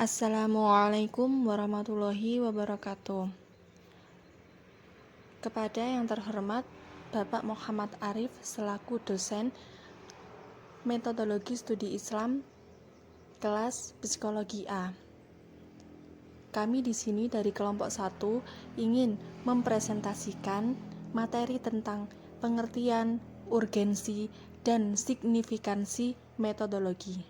Assalamualaikum warahmatullahi wabarakatuh. Kepada yang terhormat Bapak Muhammad Arif selaku dosen Metodologi Studi Islam kelas Psikologi A. Kami di sini dari kelompok 1 ingin mempresentasikan materi tentang pengertian, urgensi, dan signifikansi metodologi,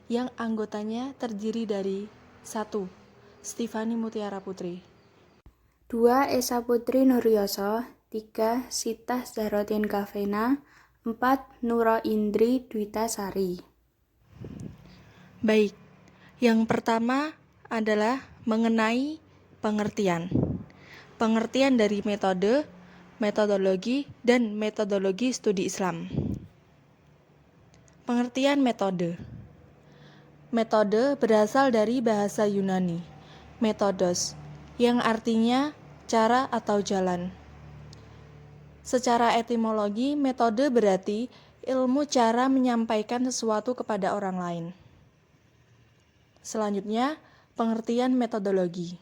yang anggotanya terdiri dari 1. Stifani Mutiara Putri, 2. Esa Putri Nuryoso, 3. Sitah Zahrotin Kavena, 4. Nuro Indri Dwitasari. Baik, yang pertama adalah mengenai pengertian. Pengertian dari metode, metodologi, dan metodologi studi Islam. Pengertian metode. Metode berasal dari bahasa Yunani, metodos, yang artinya cara atau jalan. Secara etimologi, metode berarti ilmu cara menyampaikan sesuatu kepada orang lain. Selanjutnya, pengertian metodologi.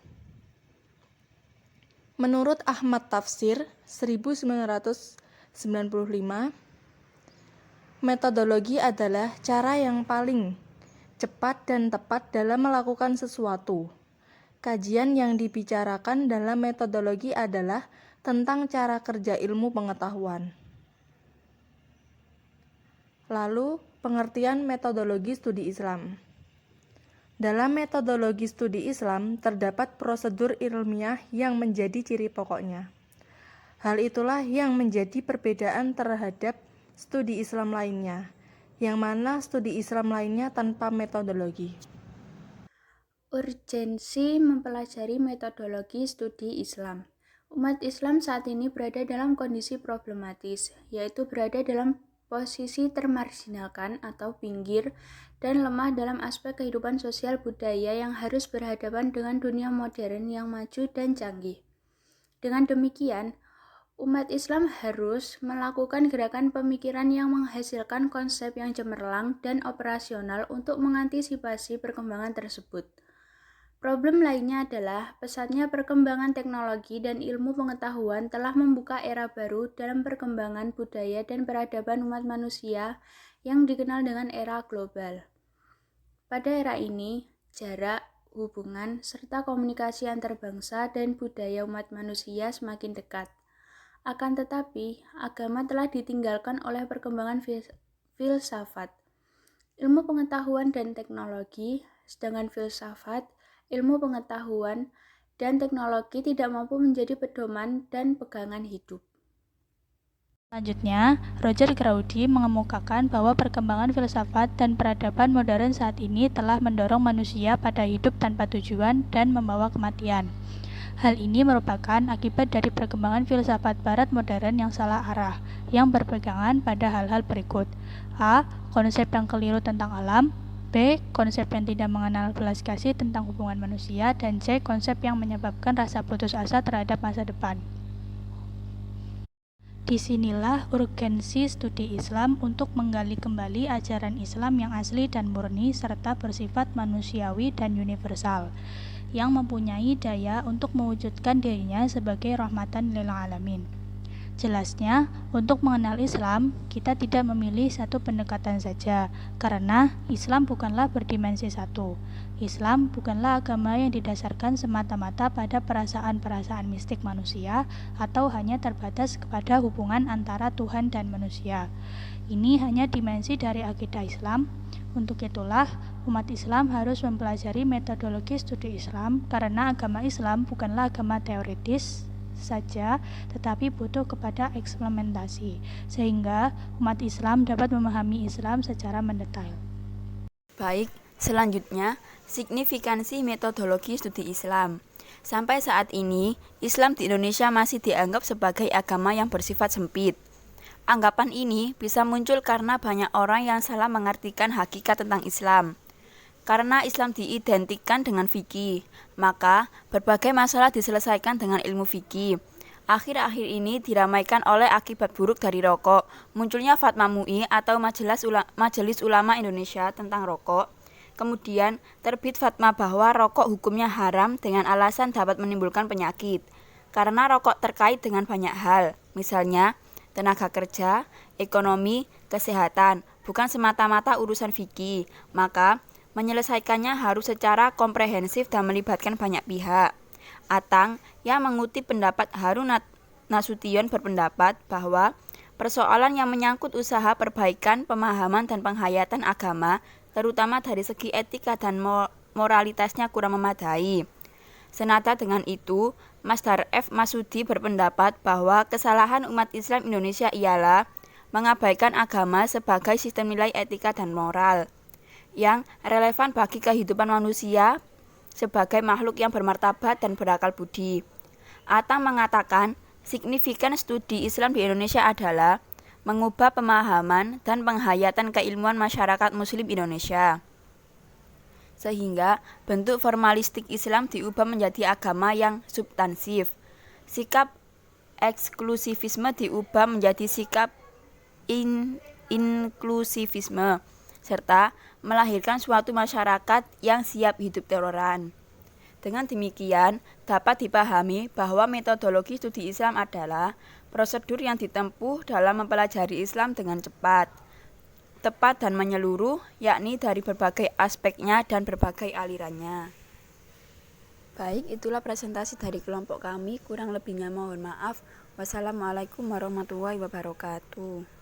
Menurut Ahmad Tafsir 1995, metodologi adalah cara yang paling cepat dan tepat dalam melakukan sesuatu. Kajian yang dibicarakan dalam metodologi adalah tentang cara kerja ilmu pengetahuan. Lalu, pengertian metodologi studi Islam. Dalam metodologi studi Islam, terdapat prosedur ilmiah yang menjadi ciri pokoknya. Hal itulah yang menjadi perbedaan terhadap studi Islam lainnya, yang mana studi Islam lainnya tanpa metodologi. Urgensi mempelajari metodologi studi Islam. Umat Islam saat ini berada dalam kondisi problematis, yaitu berada dalam posisi termarginalkan atau pinggir dan lemah dalam aspek kehidupan sosial budaya yang harus berhadapan dengan dunia modern yang maju dan canggih. Dengan demikian, umat Islam harus melakukan gerakan pemikiran yang menghasilkan konsep yang cemerlang dan operasional untuk mengantisipasi perkembangan tersebut. Problem lainnya adalah pesatnya perkembangan teknologi dan ilmu pengetahuan telah membuka era baru dalam perkembangan budaya dan peradaban umat manusia yang dikenal dengan era global. Pada era ini, jarak, hubungan, serta komunikasi antar bangsa dan budaya umat manusia semakin dekat. Akan tetapi, agama telah ditinggalkan oleh perkembangan filsafat, ilmu pengetahuan dan teknologi, sedangkan filsafat, ilmu pengetahuan, dan teknologi tidak mampu menjadi pedoman dan pegangan hidup. Selanjutnya, Roger Graudi mengemukakan bahwa perkembangan filsafat dan peradaban modern saat ini telah mendorong manusia pada hidup tanpa tujuan dan membawa kematian. Hal ini merupakan akibat dari perkembangan filsafat barat modern yang salah arah, yang berpegangan pada hal-hal berikut. A. Konsep yang keliru tentang alam. B. Konsep yang tidak mengenal belas kasih tentang hubungan manusia. Dan C. Konsep yang menyebabkan rasa putus asa terhadap masa depan. Disinilah urgensi studi Islam untuk menggali kembali ajaran Islam yang asli dan murni serta bersifat manusiawi dan universal, yang mempunyai daya untuk mewujudkan dirinya sebagai rahmatan lil alamin. Jelasnya, untuk mengenal Islam, kita tidak memilih satu pendekatan saja, karena Islam bukanlah berdimensi satu. Islam bukanlah agama yang didasarkan semata-mata pada perasaan-perasaan mistik manusia atau hanya terbatas kepada hubungan antara Tuhan dan manusia. Ini hanya dimensi dari akidah Islam. Untuk itulah, umat Islam harus mempelajari metodologi studi Islam karena agama Islam bukanlah agama teoritis saja, tetapi butuh kepada eksperimentasi, sehingga umat Islam dapat memahami Islam secara mendetail. Baik, selanjutnya, signifikansi metodologi studi Islam. Sampai saat ini, Islam di Indonesia masih dianggap sebagai agama yang bersifat sempit. Anggapan ini bisa muncul karena banyak orang yang salah mengartikan hakikat tentang Islam. Karena Islam diidentikan dengan fikih, maka berbagai masalah diselesaikan dengan ilmu fikih. Akhir-akhir ini diramaikan oleh akibat buruk dari rokok, munculnya Fatwa MUI atau Majelis Ulama Indonesia tentang rokok, Kemudian terbit fatwa bahwa rokok hukumnya haram dengan alasan dapat menimbulkan penyakit. Karena rokok terkait dengan banyak hal, misalnya tenaga kerja, ekonomi, kesehatan, bukan semata-mata urusan fikih, maka menyelesaikannya harus secara komprehensif dan melibatkan banyak pihak. Atang yang mengutip pendapat Harun Nasution berpendapat bahwa persoalan yang menyangkut usaha perbaikan, pemahaman, dan penghayatan agama, terutama dari segi etika dan moralitasnya kurang memadai. Senada dengan itu, Masdar F. Masudi berpendapat bahwa kesalahan umat Islam Indonesia ialah mengabaikan agama sebagai sistem nilai etika dan moral yang relevan bagi kehidupan manusia sebagai makhluk yang bermartabat dan berakal budi. Atang mengatakan, signifikan studi Islam di Indonesia adalah mengubah pemahaman dan penghayatan keilmuan masyarakat Muslim Indonesia, sehingga bentuk formalistik Islam diubah menjadi agama yang substansif. Sikap eksklusivisme diubah menjadi sikap inklusivisme, serta melahirkan suatu masyarakat yang siap hidup toleran. Dengan demikian, dapat dipahami bahwa metodologi studi Islam adalah prosedur yang ditempuh dalam mempelajari Islam dengan cepat, tepat dan menyeluruh, yakni dari berbagai aspeknya dan berbagai alirannya. Baik, itulah presentasi dari kelompok kami. Kurang lebihnya mohon maaf. Wassalamualaikum warahmatullahi wabarakatuh.